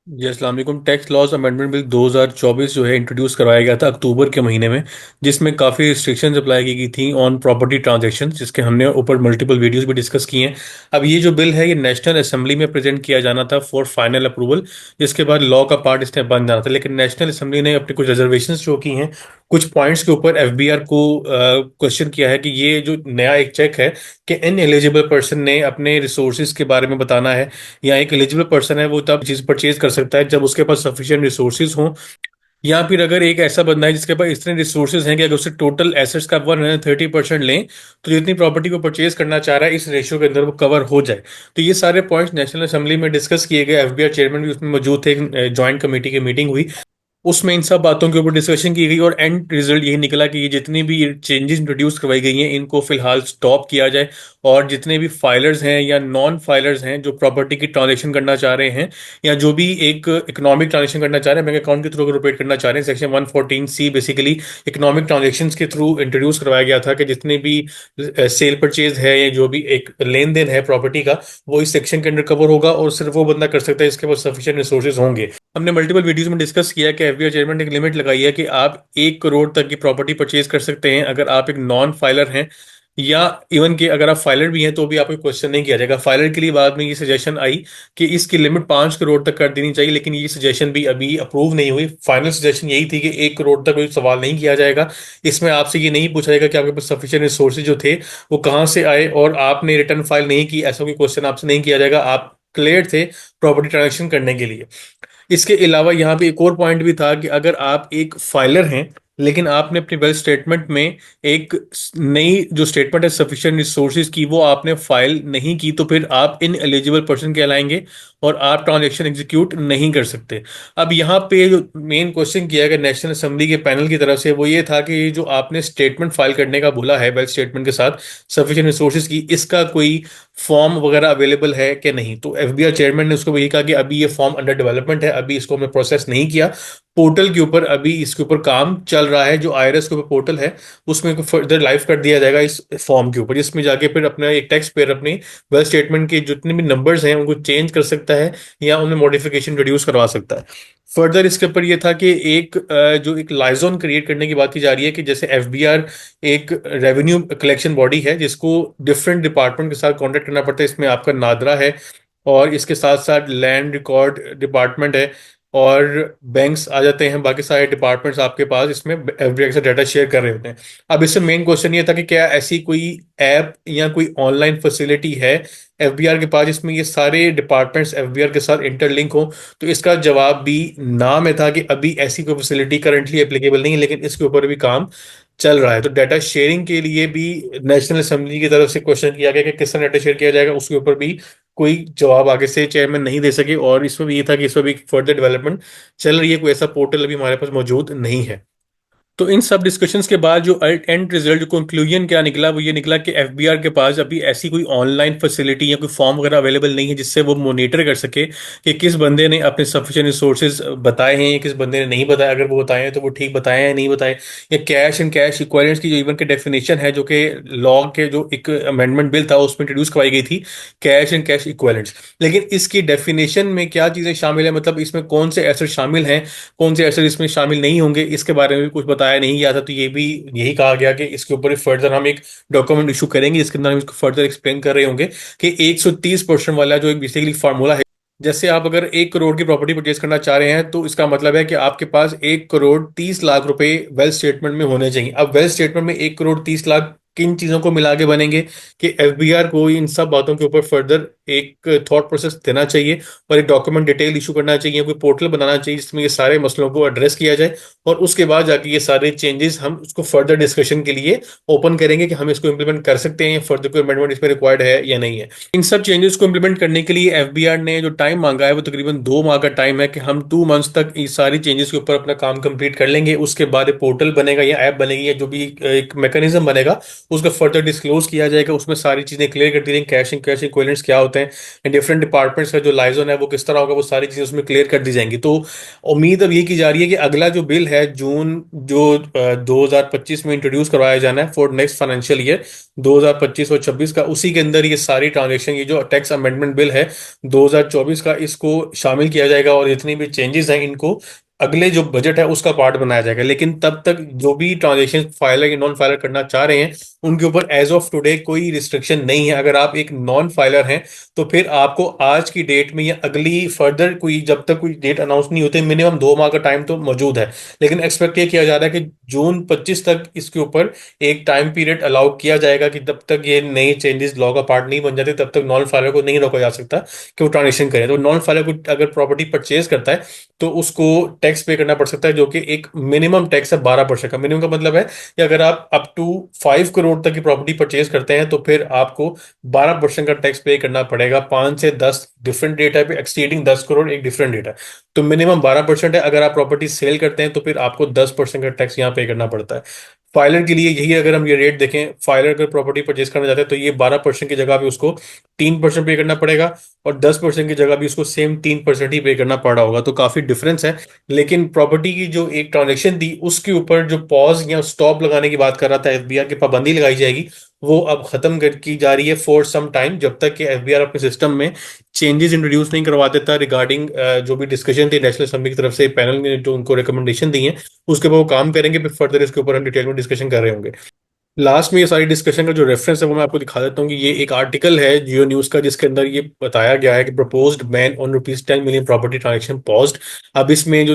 जी अस्सलाम वालेकुम। Tax laws amendment bill 2024 जो है इंट्रोड्यूस करवाया गया था अक्टूबर के महीने में, जिसमें काफ़ी रिस्ट्रिक्शंस अप्लाई की गई थी ऑन प्रॉपर्टी ट्रांजैक्शंस, जिसके हमने ऊपर मल्टीपल वीडियोस भी डिस्कस किए हैं। अब ये जो बिल है ये नेशनल असेंबली में प्रेजेंट किया जाना था फॉर फाइनल अप्रूवल, जिसके बाद लॉ का पार्ट इसमें बन जाना था। लेकिन नेशनल असेंबली ने अपनी कुछ रिजर्वेशंस शो की हैं, कुछ पॉइंट्स के ऊपर एफबीआर को क्वेश्चन किया है कि ये जो नया एक चेक है कि इन एलिजिबल पर्सन ने अपने रिसोर्सेज के बारे में बताना है, या एक एलिजिबल पर्सन है वो तब चीज परचेज कर सकता है जब उसके पास सफिशिएंट रिसोर्सेज हों, या फिर अगर एक ऐसा बंदा है जिसके पास इतने रिसोर्सेज हैं कि अगर उससे टोटल एसेट्स का 130% लें तो जितनी प्रॉपर्टी को परचेज करना चाह रहा है इस रेशियो के अंदर वो कवर हो जाए। तो ये सारे पॉइंट्स नेशनल असेंबली में डिस्कस किए गए, एफबीआर चेयरमैन भी उसमें मौजूद थे, ज्वाइंट कमेटी की मीटिंग हुई, उसमें इन सब बातों के ऊपर डिस्कशन की गई और एंड रिजल्ट यही निकला कि ये जितनी भी चेंजेस इंट्रोड्यूस करवाई गई हैं इनको फिलहाल स्टॉप किया जाए, और जितने भी फाइलर्स हैं या नॉन फाइलर्स हैं जो प्रॉपर्टी की ट्रांजेक्शन करना चाह रहे हैं, या जो भी एक इकोनॉमिक ट्रांजेक्शन करना चाह रहे हैं, बैंक अकाउंट के थ्रू अगर ऑपरेट करना चाह रहे हैं, section 114C basically economic transactions के थ्रू इंट्रोड्यूस करवाया गया था कि जितने भी सेल परचेज है या जो भी एक लेन देन है प्रॉपर्टी का, वो इस सेक्शन के अंडर कवर होगा और सिर्फ वो बंदा कर सकता है इसके पास सफिशिएंट रिसोर्सेज होंगे। हमने मल्टीपल वीडियोस में डिस्कस किया कि एफबीआई चेयरमैन ने एक लिमिट लगाई है कि आप 1 करोड़ तक की प्रॉपर्टी परचेज कर सकते हैं अगर आप एक नॉन फाइलर हैं, या इवन कि अगर आप फाइलर भी हैं तो भी आपको क्वेश्चन नहीं किया जाएगा। फाइलर के लिए बाद में ये सजेशन आई कि इसकी लिमिट 5 करोड़ तक कर देनी चाहिए, लेकिन ये सजेशन भी अभी अप्रूव नहीं हुई। फाइनल सजेशन यही थी कि 1 करोड़ तक कोई सवाल नहीं किया जाएगा। इसमें आपसे ये नहीं पूछा जाएगा कि आपके पास सफिशिएंट रिसोर्सेज जो थे वो कहाँ से आए और आपने रिटर्न फाइल नहीं की, ऐसा कोई क्वेश्चन आपसे नहीं किया जाएगा। आप क्लियर थे प्रॉपर्टी ट्रांजेक्शन करने के लिए। इसके अलावा यहाँ पे एक और पॉइंट भी था कि अगर आप एक फाइलर हैं लेकिन आपने अपनी वेल्थ स्टेटमेंट में एक नई जो स्टेटमेंट है सफिशिएंट रिसोर्सेज की वो आपने फाइल नहीं की, तो फिर आप इन एलिजिबल पर्सन कहलाएंगे और आप ट्रांजेक्शन एग्जीक्यूट नहीं कर सकते। अब यहाँ पे जो मेन क्वेश्चन किया गया नेशनल असेंबली के पैनल की तरफ से वो ये था कि जो आपने स्टेटमेंट फाइल करने का बोला है वेल्थ स्टेटमेंट के साथ सफिशिएंट रिसोर्सेज की, इसका कोई फॉर्म वगैरह अवेलेबल है कि नहीं। तो एफबीआई चेयरमैन ने उसको यही कहा कि अभी ये फॉर्म अंडर डेवलपमेंट है, अभी इसको हमने प्रोसेस नहीं किया, पोर्टल के ऊपर अभी इसके ऊपर काम चल रहा है। जो आईआरएस के ऊपर पोर्टल है उसमें फर्दर लाइव कर दिया जाएगा इस फॉर्म के ऊपर, जिसमें जाके फिर अपना एक टैक्स पेयर अपनी वेल्थ स्टेटमेंट के जितने भी नंबर्स हैं उनको चेंज कर सकता है या उनमें मॉडिफिकेशन रिड्यूस करवा सकता है। फर्दर इसके ऊपर ये था कि एक जो एक लाइजोन क्रिएट करने की बात की जा रही है कि जैसे एफबीआर एक रेवेन्यू कलेक्शन बॉडी है जिसको डिफरेंट डिपार्टमेंट के साथ कॉन्टेक्ट करना पड़ता है, इसमें आपका नादरा है और इसके साथ साथ लैंड रिकॉर्ड डिपार्टमेंट है और बैंक्स आ जाते हैं, बाकी सारे डिपार्टमेंट्स आपके पास इसमें एफबीआई से डाटा शेयर कर रहे होते हैं। अब इससे मेन क्वेश्चन ये था कि क्या ऐसी कोई ऐप या कोई ऑनलाइन फैसिलिटी है एफबीआर के पास जिसमें ये सारे डिपार्टमेंट्स एफबीआर के साथ इंटरलिंक हो। तो इसका जवाब भी ना में था कि अभी ऐसी कोई फैसिलिटी करंटली एप्लीकेबल नहीं है, लेकिन इसके ऊपर भी काम चल रहा है। तो डाटा शेयरिंग के लिए भी नेशनल असेंबली की तरफ से क्वेश्चन किया गया कि किस तरह डाटा शेयर किया जाएगा, उसके ऊपर भी कोई जवाब आगे से चेयरमैन नहीं दे सके। और इसमें भी ये था कि इसमें भी फर्दर डेवलपमेंट चल रही है, कोई ऐसा पोर्टल अभी हमारे पास मौजूद नहीं है। तो इन सब डिस्कशंस के बाद जो एंड रिजल्ट जो कंक्लूजन क्या निकला वो ये निकला कि एफबीआर के पास अभी ऐसी कोई ऑनलाइन फैसिलिटी या कोई फॉर्म वगैरह अवेलेबल नहीं है जिससे वो मोनिटर कर सके कि किस बंदे ने अपने सफिशिएंट रिसोर्सेज बताए हैं या किस बंदे ने नहीं बताया। अगर वो बताए हैं तो वो ठीक बताए हैं या नहीं बताए, या कैश एंड कैश इक्विवेलेंट्स की जो इवन के डेफिनेशन है जो कि लॉ के जो एक अमेंडमेंट बिल था उसमें इंट्रोड्यूस करवाई गई थी, कैश एंड कैश इक्विवेलेंट्स। लेकिन इसकी डेफिनेशन में क्या चीज़ें शामिल है, मतलब इसमें कौन से एसेट शामिल हैं, कौन से एसेट इसमें शामिल नहीं होंगे, इसके बारे में भी कुछ बताया नहीं गया था। तो ये भी यही कहा गया कि इसके ऊपर फर्दर हम एक डॉक्यूमेंट इशू करेंगे जिसके अंदर हम इसको फर्दर एक्सप्लेन कर रहे होंगे कि 130% वाला जो एक बेसिकली फार्मूला है, जैसे आप अगर 1 करोड़ की प्रॉपर्टी परचेज करना चाह रहे हैं तो इसका मतलब है कि आपके पास 1 करोड़ 30 लाख रुपए वेल्थ स्टेटमेंट में होने चाहिए। अब वेल्थ स्टेटमेंट में 1 करोड़ 30 लाख किन चीजों को मिला के बनेंगे कि एफबीआर को इन सब बातों के ऊपर फर्दर एक थॉट प्रोसेस देना चाहिए और एक डॉक्यूमेंट डिटेल इशू करना चाहिए, कोई पोर्टल बनाना चाहिए जिसमें ये सारे मसलों को एड्रेस किया जाए, और उसके बाद जाके ये सारे चेंजेस हम उसको फर्दर डिस्कशन के लिए ओपन करेंगे कि हम इसको इम्प्लीमेंट कर सकते हैं या फर्दर कोई अमेंडमेंट इसमें रिक्वायर्ड है या नहीं है। इन सब चेंजेस को इम्प्लीमेंट करने के लिए एफबीआर ने जो टाइम मांगा है वो तकरीबन 2 माह का टाइम है कि हम 2 मंथ्स तक इस सारी चेंजेस के ऊपर अपना काम कंप्लीट कर लेंगे। उसके बाद एक पोर्टल बनेगा या ऐप बनेगी या जो भी एक मैकेनिज्म बनेगा उसका फर्दर डिस्क्लोज किया जाएगा, उसमें सारी चीजें क्लियर कर दी जाएंगी, कैश एंड कैश इक्विवेलेंट्स क्या होते हैं। होते हैं, डिफरेंट डिपार्टमेंट्स का जो लाइजन है वो किस तरह होगा, वो सारी चीज़ें उसमें क्लियर कर दी जाएंगी। तो उम्मीद अब ये की जा रही है कि अगला जो बिल है जून जो 2025 में इंट्रोड्यूस करवाया जाना है फॉर नेक्स्ट फाइनेंशियल ईयर 2025 और 26 का, उसी के अंदर ये सारी ट्रांजेक्शन, ये जो टैक्स अमेंडमेंट बिल है 2024 का, इसको शामिल किया जाएगा और जितनी भी चेंजेस हैं इनको अगले जो बजट है उसका पार्ट बनाया जाएगा। लेकिन तब तक जो भी ट्रांजेक्शन फाइलर या नॉन फाइलर करना चाह रहे हैं उनके ऊपर एज ऑफ टुडे कोई रिस्ट्रिक्शन नहीं है। अगर आप एक नॉन फाइलर हैं तो फिर आपको आज की डेट में या अगली फर्दर कोई, जब तक कोई डेट अनाउंस नहीं होती, मिनिमम 2 माह का टाइम तो मौजूद है। लेकिन एक्सपेक्ट ये किया जा रहा है कि जून 25 तक इसके ऊपर एक टाइम पीरियड अलाउ किया जाएगा कि तब तक ये नए चेंजेस लॉ का पार्ट नहीं बन जाते तब तक नॉन फाइलर को नहीं रोका जा सकता कि वो ट्रांजेक्शन करे। तो नॉन फाइलर को अगर प्रॉपर्टी परचेज करता है तो उसको टैक्स पे करना पड़ सकता है, जो कि एक मिनिमम टैक्स है 12% का। मिनिमम का मतलब है कि अगर आप अप टू 5 करोड़ तक की प्रॉपर्टी परचेज करते हैं तो फिर आपको 12% का टैक्स पे करना पड़ेगा। 5 से 10 डिफरेंट डेट है, एक्सीडिंग 10 करोड़ एक डिफरेंट डेट है। तो मिनिमम 12% है। अगर आप प्रॉपर्टी सेल करते हैं तो फिर आपको 10% का टैक्स यहाँ पे करना पड़ता है। फाइलर के लिए यही, अगर हम ये रेट देखें, फाइलर अगर प्रॉपर्टी परचेज करना चाहते हैं तो ये 12% की जगह पे उसको 3% पे करना पड़ेगा, और 10% की जगह भी उसको सेम 3% ही पे करना पड़ा होगा। तो काफी डिफरेंस है। लेकिन प्रॉपर्टी की जो एक ट्रांजेक्शन थी उसके ऊपर जो पॉज या स्टॉप लगाने की बात कर रहा था एफबीआर, की पाबंदी लगाई जाएगी, वो अब खत्म की जा रही है फॉर सम टाइम, जब तक कि एफबीआर अपने सिस्टम में चेंजेस इंट्रोड्यूस नहीं करवा देता रिगार्डिंग जो भी डिस्कशन थी नेशनल असेंबली की तरफ से, पैनल ने जो उनको रिकमेंडेशन दी है उसके ऊपर वो काम करेंगे। फिर फर्दर इसके ऊपर हम डिटेल में डिस्कशन कर रहे होंगे। लास्ट में ये सारी डिस्कशन का जो रेफरेंस है वो मैं आपको दिखा देता हूँ कि ये एक आर्टिकल है जियो न्यूज का, जिसके अंदर ये बताया गया है कि proposed ban on ₹10 million property transaction paused. अब इसमें जो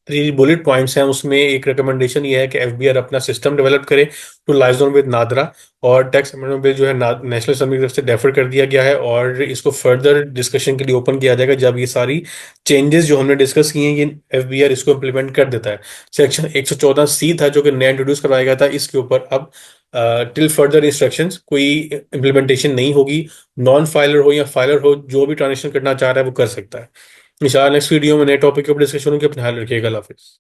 3 बुलेट पॉइंट्स हैं उसमें एक रिकमेंडेशन ये है कि एफबीआर अपना सिस्टम डेवलप करे टू लाइजन विद नादरा, और टैक्स अमेंडमेंट बिल जो है नेशनल असेंबली की तरफ से डेफर कर दिया गया है और इसको फर्दर डिस्कशन के लिए ओपन किया जाएगा जब ये सारी चेंजेस जो हमने डिस्कस किए हैं ये एफबीआर इसको इम्प्लीमेंट कर देता है। सेक्शन 114C था जो कि नया इंट्रोड्यूस करवाया गया था, इसके ऊपर अब टिल फर्दर इंस्ट्रक्शंस कोई इम्प्लीमेंटेशन नहीं होगी। नॉन फाइलर हो या फाइलर हो, जो भी ट्रांजेक्शन करना चाह रहा है वो कर सकता है। इंशाल्लाह नेक्स्ट वीडियो में नए टॉपिक के ऊपर डिस्कशन होगी। अपना ख्याल रखिएगा। अल्लाह हाफिज़।